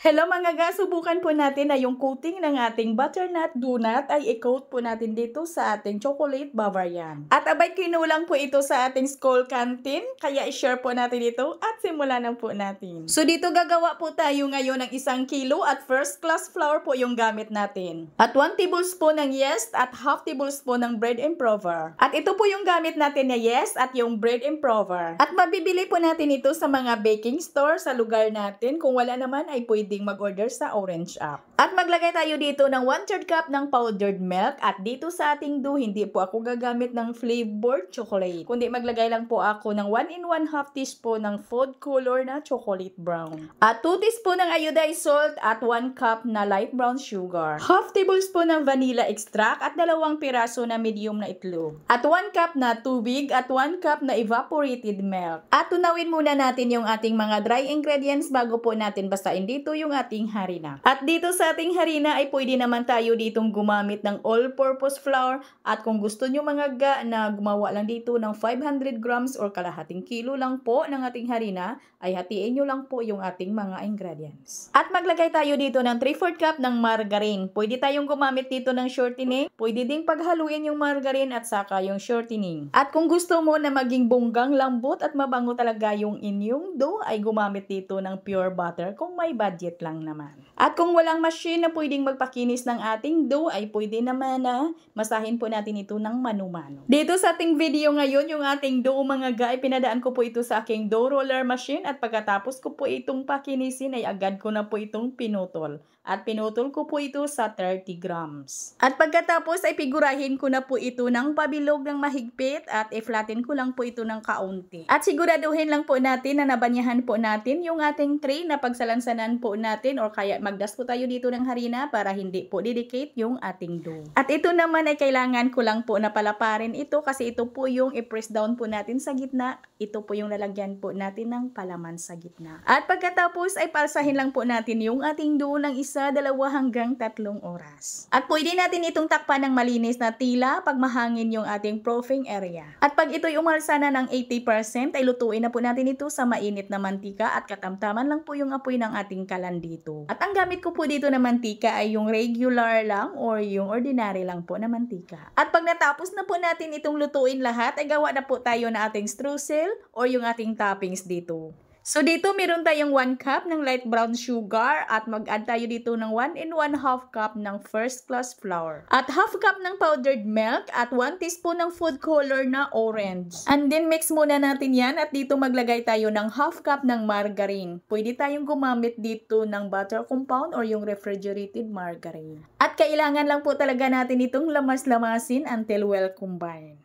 Hello mga ga, subukan po natin na yung coating ng ating butternut donut ay i-coat po natin dito sa ating chocolate Bavarian. At abay kinulang po ito sa ating school canteen, kaya i-share po natin ito at simulan na po natin. So dito gagawa po tayo ngayon ng 1 kilo at first class flour po yung gamit natin. At 1 tablespoon ng yeast at half tablespoon ng bread improver. At ito po yung gamit natin na yeast at yung bread improver. At mabibili po natin ito sa mga baking store sa lugar natin. Kung wala naman ay pwedeng mag-order sa Orange app. At maglagay tayo dito ng 1/3 cup ng powdered milk at dito sa ating dough, hindi po ako gagamit ng flavored chocolate. Kundi maglagay lang po ako ng 1 and 1/2 teaspoon ng food color na chocolate brown. At 2 teaspoon ng iodized salt at 1 cup na light brown sugar. Half tablespoon ng vanilla extract at 2 piraso na medium na itlog. At 1 cup na tubig at 1 cup na evaporated milk. At tunawin muna natin yung ating mga dry ingredients bago po natin basain dito yung ating harina. At dito sa ating harina ay pwede naman tayo ditong gumamit ng all-purpose flour at kung gusto nyo mga ga na gumawa lang dito ng 500 grams or kalahating kilo lang po ng ating harina, ay hatiin nyo lang po yung ating mga ingredients. At maglagay tayo dito ng 3/4 cup ng margarine. Pwede tayong gumamit dito ng shortening, pwede ding paghaluin yung margarine at saka yung shortening. At kung gusto mo na maging bonggang lambot at mabango talaga yung inyong dough, ay gumamit dito ng pure butter kung may budget lang naman. At kung walang machine na pwedeng magpakinis ng ating dough, ay pwede naman na masahin po natin ito ng mano-mano. Dito sa ating video ngayon, yung ating dough mga ga, pinadaan ko po ito sa aking dough roller machine at pagkatapos ko po itong pakinisin ay agad ko na po itong pinutol. At pinutol ko po ito sa 30 grams. At pagkatapos ay figurahin ko na po ito ng pabilog ng mahigpit at i-flatten ko lang po ito ng kaunti. At siguraduhin lang po natin na nabanyahan po natin yung ating tray na pagsalansanan po natin or kaya magdas po tayo dito ng harina para hindi po didikit yung ating dough. At ito naman ay kailangan ko lang po na palaparin ito kasi ito po yung i-press down po natin sa gitna. Ito po yung lalagyan po natin ng palaman sa gitna. At pagkatapos ay palsahin lang po natin yung ating dough ng 1, 2 hanggang 3 oras. At pwede natin itong takpan ng malinis na tila pag mahangin yung ating proofing area. At pag ito'y umalsa na ng 80% ay lutuin na po natin ito sa mainit na mantika at katamtaman lang po yung apoy ng ating kalan dito. At ang gamit ko po dito na mantika ay yung regular lang or yung ordinary lang po na mantika. At pag natapos na po natin itong lutuin lahat ay gawa na po tayo na ating streusel or yung ating toppings dito. So dito meron tayong 1 cup ng light brown sugar at mag-add tayo dito ng 1 and 1/2 cup ng first class flour. At half cup ng powdered milk at 1 teaspoon ng food color na orange. And then mix muna natin yan at dito maglagay tayo ng half cup ng margarine. Pwede tayong gumamit dito ng butter compound or yung refrigerated margarine. At kailangan lang po talaga natin itong lamas-lamasin until well combined.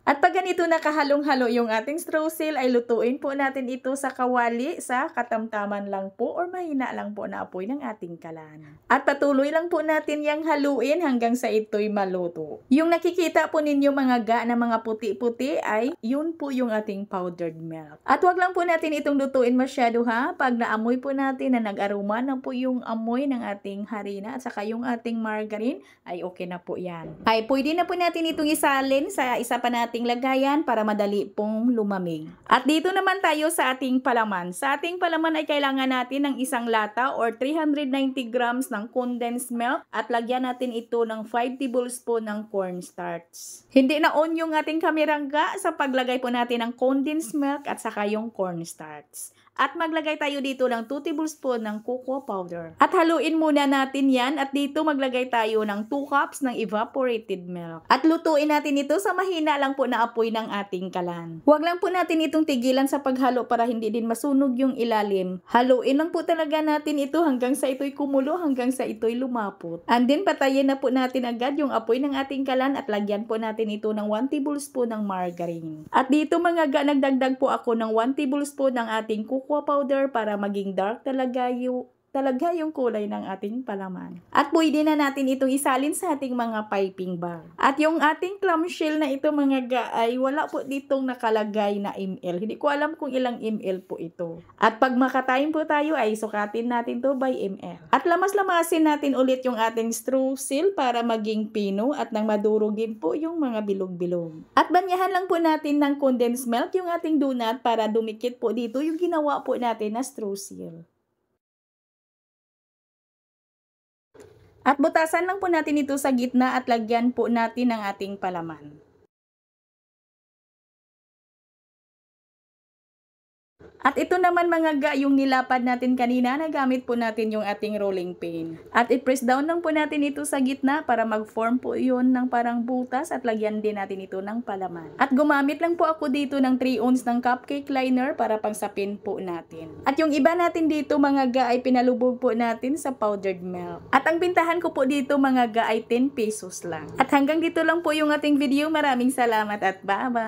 At pag ganito nakahalong-halo yung ating streusel, ay lutuin po natin ito sa kawali sa katamtaman lang po or mahina lang po na apoy ng ating kalan. At patuloy lang po natin yung haluin hanggang sa ito'y maluto. Yung nakikita po ninyo mga ga na mga puti-puti ay yun po yung ating powdered milk. At wag lang po natin itong lutuin masyado ha. Pag naamoy po natin na nag-aroma na po yung amoy ng ating harina at saka yung ating margarine, ay okay na po yan. Ay pwede na po natin itong isalin sa isa pa natin lagayan para madali pong lumamig. At dito naman tayo sa ating palaman. Sa ating palaman ay kailangan natin ng 1 lata or 390 grams ng condensed milk at lagyan natin ito ng 5 tablespoon ng cornstarch. Hindi na on yung ating kamerangga sa paglagay po natin ng condensed milk at saka yung cornstarch. At maglagay tayo dito ng 2 tablespoon ng cocoa powder. At haluin muna natin yan at dito maglagay tayo ng 2 cups ng evaporated milk. At lutuin natin ito sa mahina lang po na apoy ng ating kalan. Huwag lang po natin itong tigilan sa paghalo para hindi din masunog yung ilalim. Haluin lang po talaga natin ito hanggang sa ito'y kumulo, hanggang sa ito'y lumapot. And then patayin na po natin agad yung apoy ng ating kalan at lagyan po natin ito ng 1 tablespoon ng margarine. At dito mga ga, nagdagdag po ako ng 1 tablespoon ng ating cocoa powder para maging dark talaga yung talaga yung kulay ng ating palaman. At pwede na natin itong isalin sa ating mga piping bag. At yung ating clamshell na ito mga ga ay wala po ditong nakalagay na ml. Hindi ko alam kung ilang ml po ito. At pag makatime po tayo ay sukatin natin to by ml. At lamas-lamasin natin ulit yung ating straw seal para maging pino at nang madurugin po yung mga bilog-bilog. At banyahan lang po natin ng condensed milk yung ating donut para dumikit po dito yung ginawa po natin na straw seal. At butasan lang po natin ito sa gitna at lagyan po natin ng ating palaman. At ito naman mga ga, yung nilapad natin kanina, nagamit po natin yung ating rolling pin. At i-press down lang po natin ito sa gitna para mag-form po yun ng parang butas at lagyan din natin ito ng palaman. At gumamit lang po ako dito ng 3 ounce ng cupcake liner para pangsapin po natin. At yung iba natin dito mga ga ay pinalubog po natin sa powdered milk. At ang bintahan ko po dito mga ga ay 10 pesos lang. At hanggang dito lang po yung ating video. Maraming salamat at bye-bye!